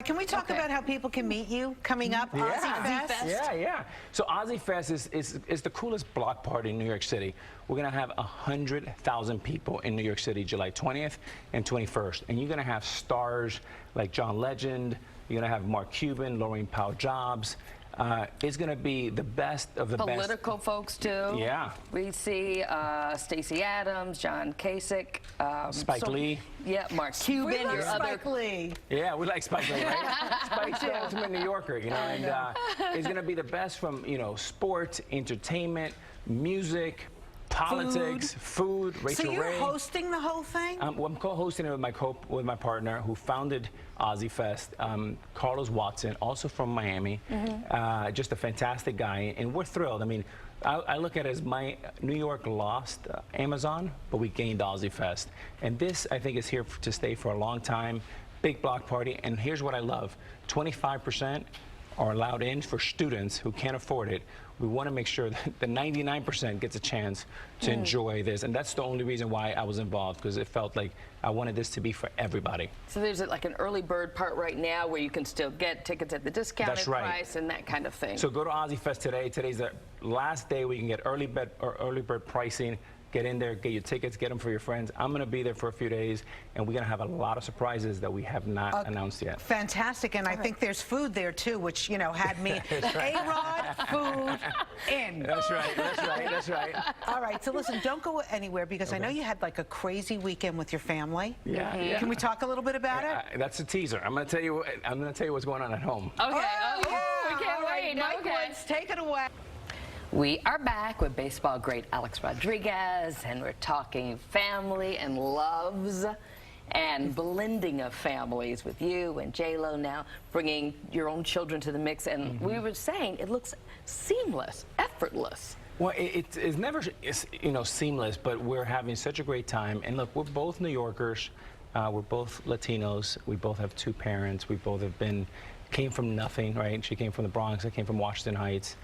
can we talk about how people can meet you coming up? Ozzy Fest? Yeah. So Ozzy Fest is the coolest block party in New York City. We're going to have 100,000 people in New York City, July 20th and 21st. And you're going to have stars like John Legend. You're going to have Mark Cuban, Lorraine Powell Jobs. It's going to be the best of the best. Political folks, too. Yeah. We see Stacey Adams, John Kasich. Spike Lee. Yeah, Mark Cuban. We love Spike Lee. Yeah, we like Spike Lee, right? Spike's the ultimate New Yorker, you know. And it's going to be the best from, sports, entertainment, music, politics, food. Rachel So you're Ray. hosting the whole thing? Well, I'm co-hosting it with my partner who founded Ozzy Fest, Carlos Watson, also from Miami. Just a fantastic guy, and we're thrilled. I mean, I look at it as my New York lost Amazon, but we gained Ozzy Fest. And this, I think, is here to stay for a long time. Big block party, and here's what I love. 25% are allowed in for students who can't afford it. We want to make sure that the 99% gets a chance to enjoy this, and that's the only reason why I was involved, because it felt like I wanted this to be for everybody. So there's like an early bird part right now where you can still get tickets at the discounted price and that kind of thing. So go to Ozzy Fest today. Today's the last day where you can get early bird pricing. Get in there, get your tickets, get them for your friends. I'm going to be there for a few days, and we're going to have a lot of surprises that we have not announced yet. Fantastic, and I think there's food there too, which had me A-Rod, food, in. That's right. All right, so listen, don't go anywhere, because I know you had like a crazy weekend with your family. Yeah. Can we talk a little bit about it? That's a teaser. I'm going to tell you. I'm going to tell you what's going on at home. Okay. We can't wait. Mike Woods, take it away. We are back with baseball great Alex Rodriguez, and we're talking family and loves and blending of families with you and J-Lo now, bringing your own children to the mix. And we were saying it looks seamless, effortless. Well, it's never seamless, but we're having such a great time. And look, we're both New Yorkers. We're both Latinos. We both have two parents. We both came from nothing, right? She came from the Bronx. I came from Washington Heights.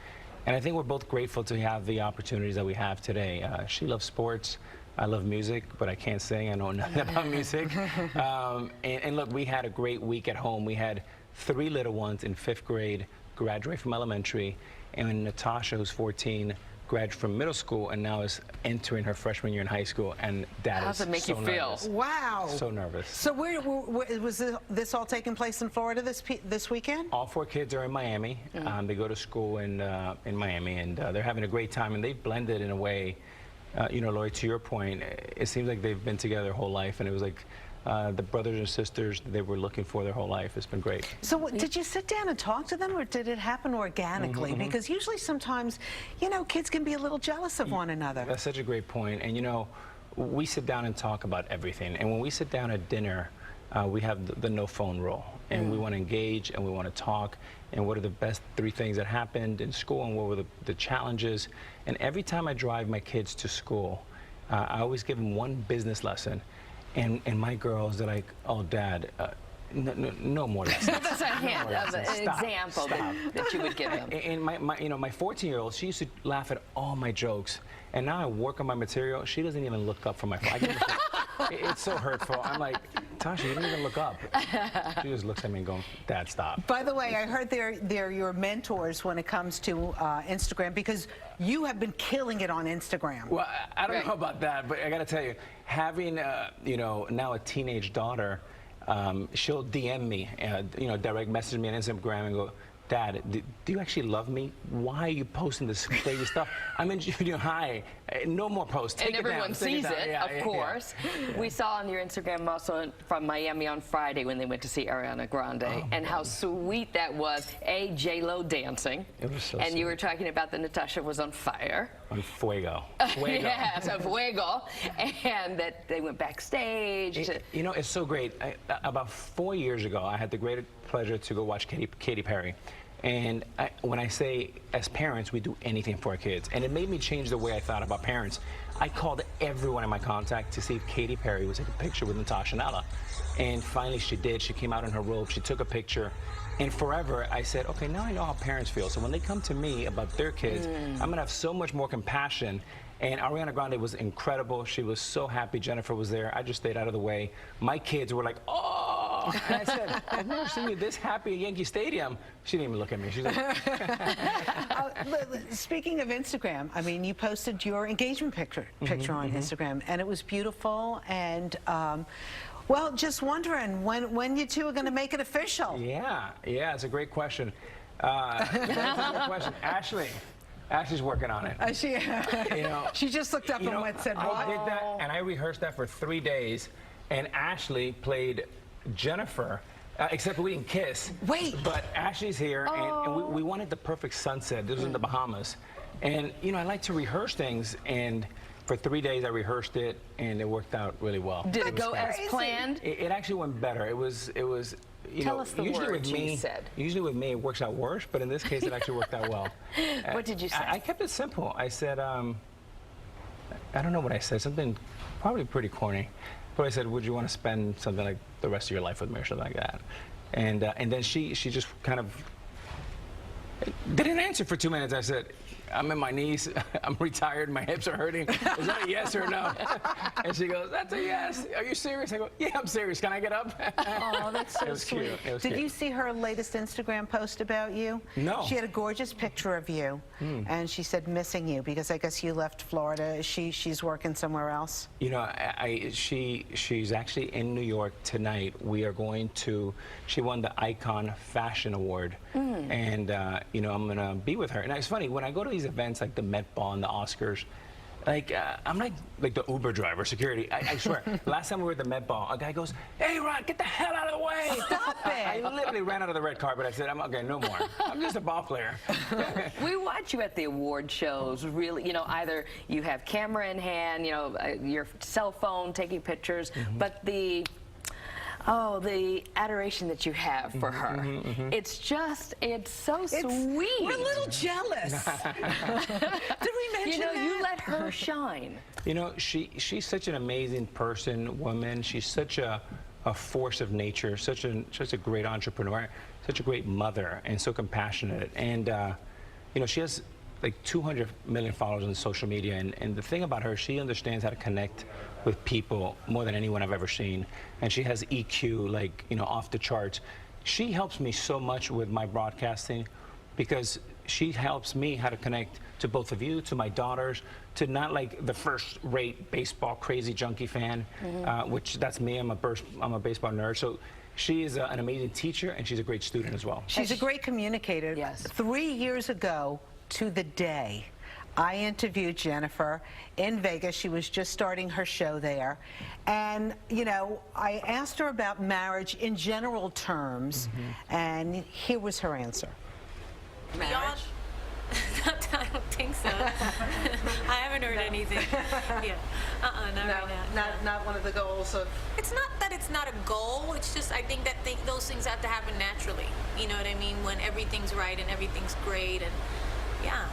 And I think we're both grateful to have the opportunities that we have today. She loves sports. I love music, but I can't sing. I know nothing about music. And look, we had a great week at home. We had 3 little ones in 5th grade graduate from elementary, and Natasha, who's 14, graduated from middle school and now is entering her freshman year in high school. And Dad How does it make you feel? Nervous. Wow. So nervous. So where was this all taking place in Florida this weekend? All 4 kids are in Miami. They go to school in Miami, and they're having a great time, and they've blended in a way. Lori, to your point, it seems like they've been together their whole life, and it was like the brothers and sisters they were looking for their whole life. It's been great. So did you sit down and talk to them, or did it happen organically? Because usually sometimes, kids can be a little jealous of one another. That's such a great point. And we sit down and talk about everything. And when we sit down at dinner, we have the no phone rule. And we want to engage, and we want to talk. And what are the best 3 things that happened in school, and what were the challenges. And every time I drive my kids to school, I always give them one business lesson. And my girls are like, oh, Dad, no more lessons. That's a hint of an example that you would give them. And my 14-year-old, she used to laugh at all my jokes. And now I work on my material. She doesn't even look up from my phone. It's so hurtful. I'm like, Tasha, you didn't even look up. She just looks at me and goes, Dad, stop. By the way, I heard they're your mentors when it comes to Instagram, because you have been killing it on Instagram. Well, I don't know about that, but I got to tell you, having now a teenage daughter, she'll DM me, direct message me on Instagram and go, Dad, do you actually love me? Why are you posting this crazy stuff? I'm in junior high. No more posts. Take and everyone sees it, of course. Yeah. We saw on your Instagram also from Miami on Friday when they went to see Ariana Grande, and how sweet that was. J-Lo dancing. It was so And sweet. You were talking about that Natasha was on fire. On fuego. Yes, a fuego. And that they went backstage. It's so great. About 4 years ago, I had the great pleasure to go watch Katy Perry. And when I say, as parents, we do anything for our kids. And it made me change the way I thought about parents. I called everyone in my contact to see if Katy Perry would take a picture with Natasha and Ella. And finally she did. She came out in her robe. She took a picture. And forever, I said, okay, now I know how parents feel. So when they come to me about their kids, I'm going to have so much more compassion. And Ariana Grande was incredible. She was so happy Jennifer was there. I just stayed out of the way. My kids were like, oh, beautiful. And I said, I've never seen you this happy at Yankee Stadium. She didn't even look at me. She's like, Speaking of Instagram, I mean, you posted your engagement picture on Instagram, and it was beautiful. And well, just wondering when you two are going to make it official. yeah, it's a great question. That's a good question. Ashley's working on it. She just looked up and said, "What?" I did that, and I rehearsed that for 3 days. And Ashley played Jennifer, except we didn't kiss. Wait. But Ashley's here, and we wanted the perfect sunset. This was in the Bahamas. And, I like to rehearse things, and for 3 days I rehearsed it, and it worked out really well. Did it go as planned? It actually went better. It was. Tell us the usually words with me, you said. Usually with me, it works out worse, but in this case, it actually worked out well. What did you say? I kept it simple. I said, I don't know what I said. Something probably pretty corny. But I said, would you want to spend something like the rest of your life with me or something like that? And then she just kind of didn't answer for 2 minutes. I said, I'm in my knees, I'm retired, my hips are hurting. Is that a yes or no? And she goes, that's a yes. Are you serious? I go, yeah, I'm serious. Can I get up? Oh, that's so sweet. Did you see her latest Instagram post about you? No. She had a gorgeous picture of you, and she said missing you because I guess you left Florida. She's working somewhere else. She's actually in New York tonight. We are going to. She won the Icon Fashion Award, and I'm gonna be with her. And it's funny when I go to these events like the Met Ball and the Oscars. I'm like the Uber driver, security. I swear. Last time we were at the Met Ball, a guy goes, "Hey, Rod, get the hell out of the way!" Stop it! I literally ran out of the red carpet. I said, "I'm okay, no more. I'm just a ball player." We watch you at the award shows. Really, either you have camera in hand, your cell phone taking pictures, but the adoration that you have for her. It's so sweet. We're a little jealous. Did we mention that? You let her shine. She's such an amazing person, woman. She's such a force of nature, such a great entrepreneur, such a great mother, and so compassionate. And, she has like 200 million followers on social media, and the thing about her, she understands how to connect with people more than anyone I've ever seen, and she has EQ off the charts. She helps me so much with my broadcasting because she helps me how to connect to both of you, to my daughters, to not like the first-rate baseball crazy junkie fan, which that's me. I'm a baseball nerd. So she is an amazing teacher, and she's a great student as well. She's a great communicator. Yes. 3 years ago to the day, I interviewed Jennifer in Vegas. She was just starting her show there. And, I asked her about marriage in general terms, and here was her answer. Marriage? I don't think so. I haven't heard anything. Yeah. Not right now. Not one of the goals of... It's not that it's not a goal. It's just I think that those things have to happen naturally. You know what I mean? When everything's right and everything's great, and yeah.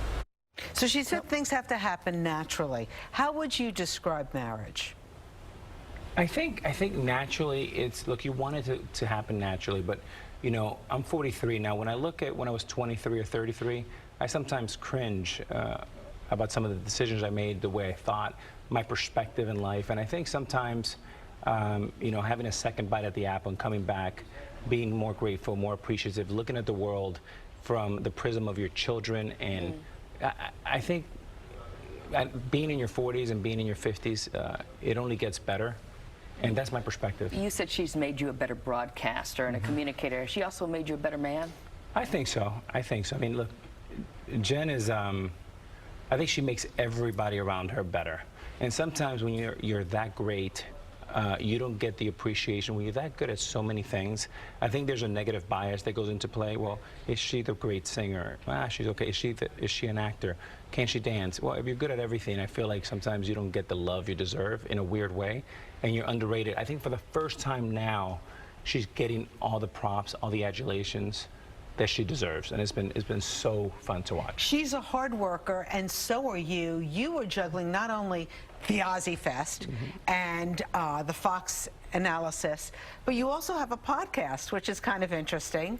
So she said things have to happen naturally. How would you describe marriage? I think naturally look, you want it to happen naturally, but I'm 43 now. When I look at when I was 23 or 33, I sometimes cringe about some of the decisions I made, the way I thought, my perspective in life. And I think sometimes, having a second bite at the apple and coming back, being more grateful, more appreciative, looking at the world from the prism of your children. And I think being in your 40s and being in your 50s, it only gets better. And that's my perspective. You said she's made you a better broadcaster and a communicator. Has she also made you a better man? I think so. I mean, look, Jen is, I think she makes everybody around her better. And sometimes when you're that great, you don't get the appreciation. When you're that good at so many things, I think there's a negative bias that goes into play. Well, is she the great singer? She's okay. Is she an actor? Can she dance? Well, if you're good at everything, I feel like sometimes you don't get the love you deserve in a weird way, and you're underrated. I think for the first time now, she's getting all the props, all the adulations that she deserves, and it's been so fun to watch. She's a hard worker, and so are you. You are juggling not only the Ozzy Fest and the Fox analysis, but you also have a podcast, which is kind of interesting.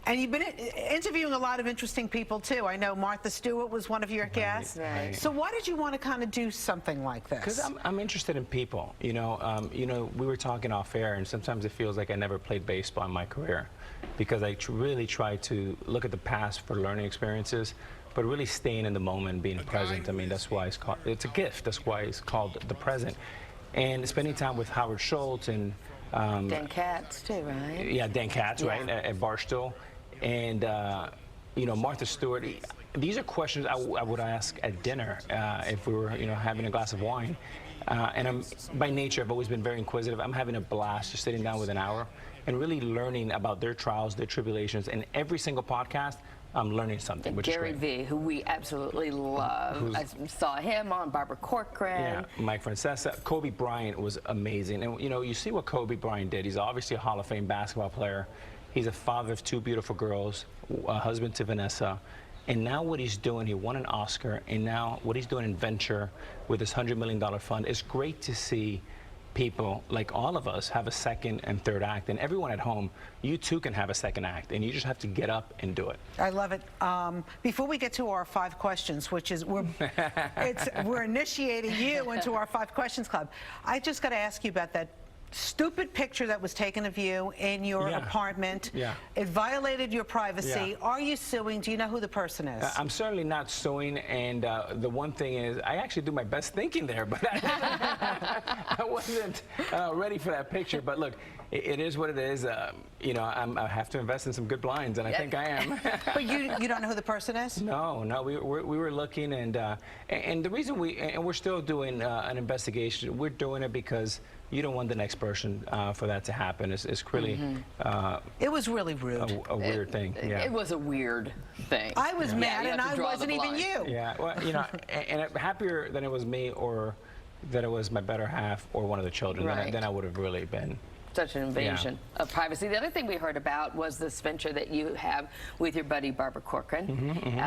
And you've been interviewing a lot of interesting people, too. I know Martha Stewart was one of your guests. Right. So why did you want to kind of do something like this? Because I'm interested in people. You know, we were talking off air, and sometimes it feels like I never played baseball in my career, because I really try to look at the past for learning experiences, but really staying in the moment, being present. I mean, that's why it's a gift. That's why it's called the present. And spending time with Howard Schultz and Dan Katz, too, right? yeah, Dan Katz, right, at Barstool. And, you know, Martha Stewart. These are questions I would ask at dinner if we were, you know, having a glass of wine. And by nature, I've always been very inquisitive. I'm having a blast just sitting down with an hour and really learning about their trials, their tribulations. And every single podcast, I'm learning something, which Gary is great. V, who we absolutely love. I saw him on Barbara Corcoran. Yeah, Mike Francesa. Kobe Bryant was amazing. And, you know, you see what Kobe Bryant did. He's obviously a Hall of Fame basketball player. He's a father of 2 beautiful girls, a husband to Vanessa. And now what he's doing, he won an Oscar, and now what he's doing in venture with this $100 million fund, it's great to see people like all of us have a second and third act. And everyone at home, you too can have a second act, and you just have to get up and do it. I love it. Before we get to our 5 questions, which is we're initiating you into our 5 questions club, I just got to ask you about that stupid picture that was taken of you in your apartment. Yeah. It violated your privacy. Yeah. Are you suing? Do you know who the person is? I'm certainly not suing, and the one thing is, I actually do my best thinking there, but I wasn't ready for that picture. But look, it is what it is. You know, I have to invest in some good blinds, and I think I am. But you don't know who the person is? No, we were looking, and the reason we're still doing an investigation. We're doing it because you don't want the next person for that to happen. It's really It was really rude. a weird thing. Yeah. It was a weird thing. I was mad, you and have to I draw the wasn't even line. you. Yeah, well, you know, and happier than it was me or that it was my better half or one of the children. Right. Then I would have really been. Such an invasion of privacy. The other thing we heard about was this venture that you have with your buddy Barbara Corcoran,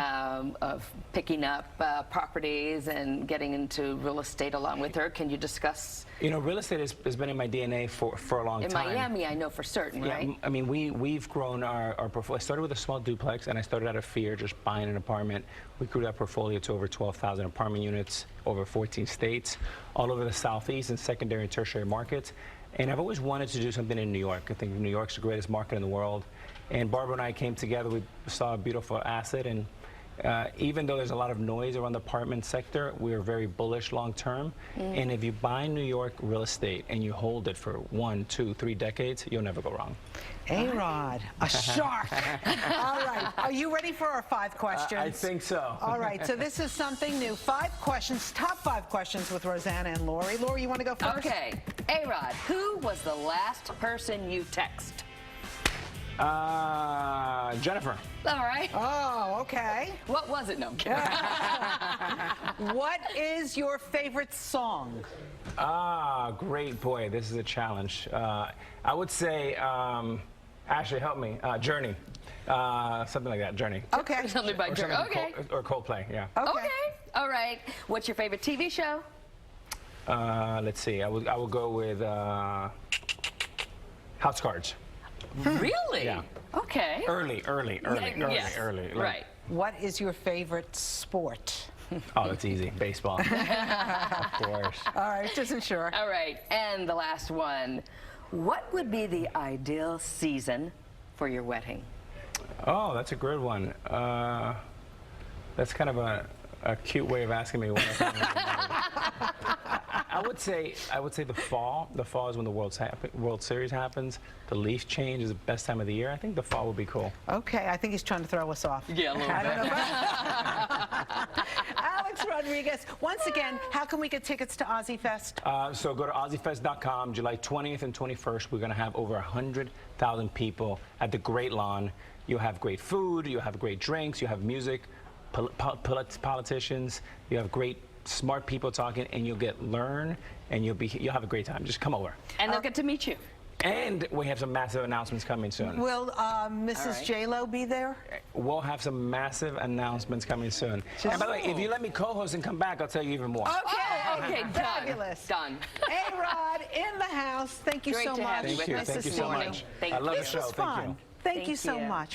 of picking up properties and getting into real estate along with her. Can you discuss? You know, real estate has been in my DNA for a long time. In Miami, I know for certain, right? Yeah, I mean, we've grown our portfolio. I started with a small duplex, and I started out of fear, just buying an apartment. We grew that portfolio to over 12,000 apartment units, over 14 states, all over the Southeast and secondary and tertiary markets. And I've always wanted to do something in New York. I think New York's the greatest market in the world. And Barbara and I came together. We saw a beautiful asset. And even though there's a lot of noise around the apartment sector, we are very bullish long term. And if you buy New York real estate and you hold it for 1, 2, 3 decades, you'll never go wrong. A-Rod, a shark. All right. Are you ready for our 5 questions? I think so. All right. So this is something new. 5 questions, top 5 questions with Rosanna and Lori. Lori, you want to go first? Okay. A-Rod, who was the last person you text? Jennifer. All right. Oh, okay. What was it? No. What is your favorite song? Great. Boy, this is a challenge. I would say, Ashley, help me. Journey. Something like that, Journey. Okay. Something by Journey. Okay. Or Coldplay, yeah. Okay. All right. What's your favorite TV show? Let's see. I will go with House Cards. Really? Yeah. Okay. Early. Yes. Like, Right. What is your favorite sport? Oh, that's easy. Baseball. Of course. All right, just ensure. All right. And the last one. What would be the ideal season for your wedding? Oh, that's a good one. That's kind of a cute way of asking me what I think. I would say the fall. The fall is when the World Series happens. The leaf change is the best time of the year. I think the fall would be cool. Okay, I think he's trying to throw us off. Yeah, a little I don't know. Alex Rodriguez, once again, how can we get tickets to Ozzy Fest? So go to OzzyFest.com. July 20th and 21st, we're going to have over 100,000 people at the Great Lawn. You'll have great food. You'll have great drinks. You have music, politicians. You have great smart people talking, and you'll learn, and you'll have a great time. Just come over. And they'll get to meet you. And we have some massive announcements coming soon. Will Mrs. right. J-Lo be there? We'll have some massive announcements coming soon. And by the way, if you let me co-host and come back, I'll tell you even more. Okay. Oh, okay, done. Fabulous. Done. A-Rod in the house. Thank you Great so to have much. you with us Thank you this so morning. much. Thank I love you. the This show. was Thank fun. you. Thank you so you. much.